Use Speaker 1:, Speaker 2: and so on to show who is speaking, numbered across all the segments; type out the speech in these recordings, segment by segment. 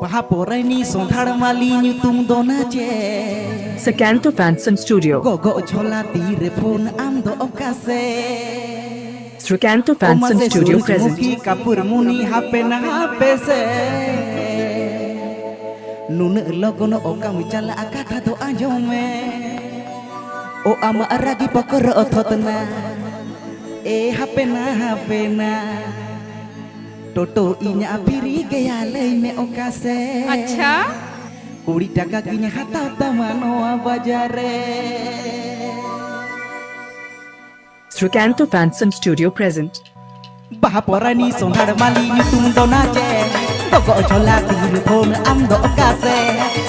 Speaker 1: Pahaporani sonthar mali nyutum dona je
Speaker 2: Sakanto Fanson Studio.
Speaker 1: Gogo chola tire phone am do okase
Speaker 2: Srikanto Fanson Studio present.
Speaker 1: Kapur muni hape na hape se Nun logono okam chala akatha do anjome O ama aragi pokor othotna E hape na Toto inya piri gaya lay me okase
Speaker 3: अच्छा
Speaker 1: 20 taka kinya hata tamano bajare
Speaker 2: Srikanto Fanson Studio present.
Speaker 1: Bahaporani sonhar mali nyutum dona je Gogo chola tir phone am do okase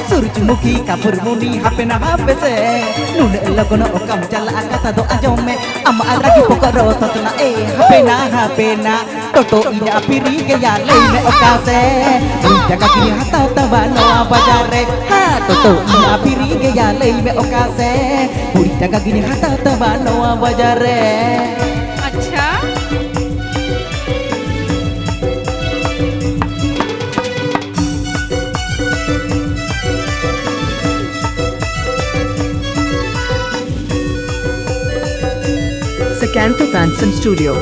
Speaker 1: Surjumuki kapur muni hape na hape se Nun logono okam chala akata do ajome Ama aragi pokoro totna hape na Toto ina piri gaya lay me okase Jaga kini hata tabano bajare Ha toto ina piri gaya lay me okase Jaga kini hata tabano bajare
Speaker 3: अच्छा
Speaker 2: Sakanto Fanson Studio.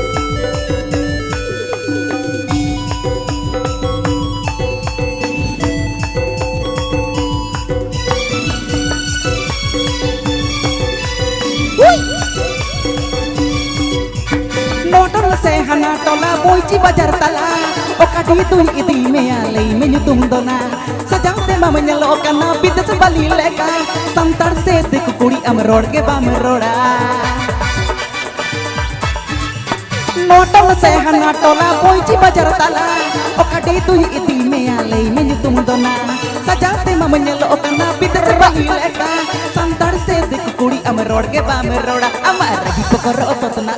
Speaker 1: Nodol se hana tola boichi bajar tala Okadi tu iti me alai menyutum dona Sajate ma menyalokan na bidas bali leka Santar se deku kuri am road ke bam roda Nodol se hana tola boichi bajar tala Okadi tu iti me alai menyutum dona Sajate ma menyalokan na bidas bali leka Santar se deku kuri am road ke bam roda Amar lagi pokoro ototna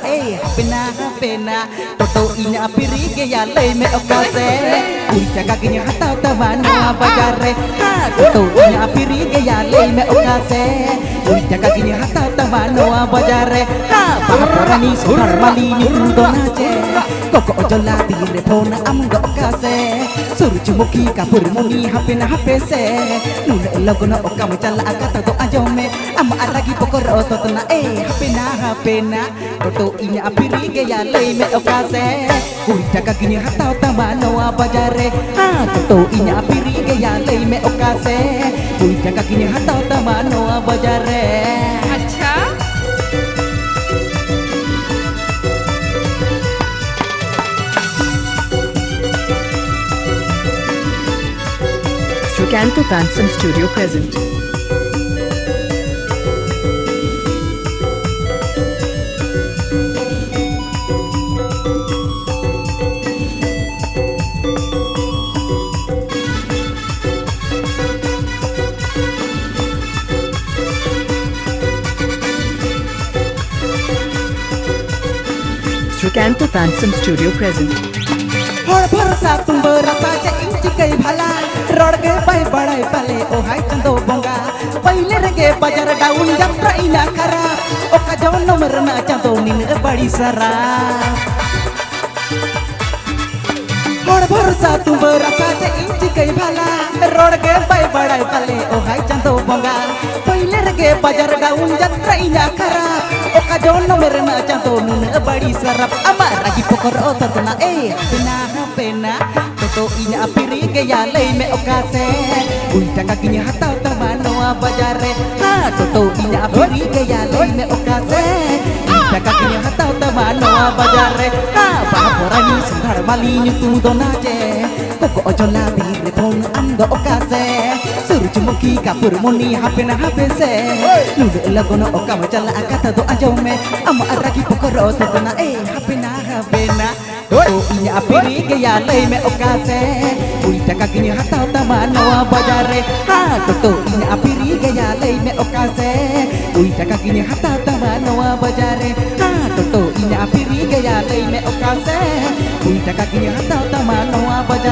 Speaker 1: pena Toto inya piri gaya lay me okase Uita kakinya hata tabano bajare Ha toto inya piri gaya lay me okase Uita kakinya hata tabano bajare Ha bahaporani sonar mali nyutum dona je Koko ojola tire phone am do okase Surjumuki kapur muni hape na hape se Nun logono okam chala akata do ajome Ama aragi pokoro totna hape na Toto inya piri gaya lay me okase Uita kakinya hata tabano bajare Ha toto inya piri gaya lay me okase Uita kakinya hata tabano bajare
Speaker 3: अच्छा
Speaker 2: Srikanto Fanson Studio present. Srikanto Fanson Studio present.
Speaker 1: Hor bharsa tum berasa je inci kai bhala Rod ke bai badai pale o hai chando bonga Paile rege bajar daun jatra ina kara O ka jon nomor na chando nin badi sara Hor bharsa tum berasa je inci kai bhala Rod ke bai badai pale o hai chando bonga Paile rege bajar daun jatra ina kara O ka jon nomor na chando nin badi sara Amar lagi pokor ototna pena Toto inya piri gaya lay me okase Uita kakinya hata tabano bajare Ha toto inya piri gaya lay me okase Uita kakinya hata tabano bajare Ha bahaporani sonhar mali nyutum dona je Koko ojola tire phone am do okase Surjumuki kapur muni hape na hape se Nun logono okam chala akata do ajome Ama aragi pokoro totna hape na Toto inya piri gaya lay me okase Uita kakinya hata tabano bajare Ha toto inya piri gaya lay me okase Uita kakinya hata tabano bajare Ha toto inya piri gaya lay me okase Uita kakinya hata tabano bajare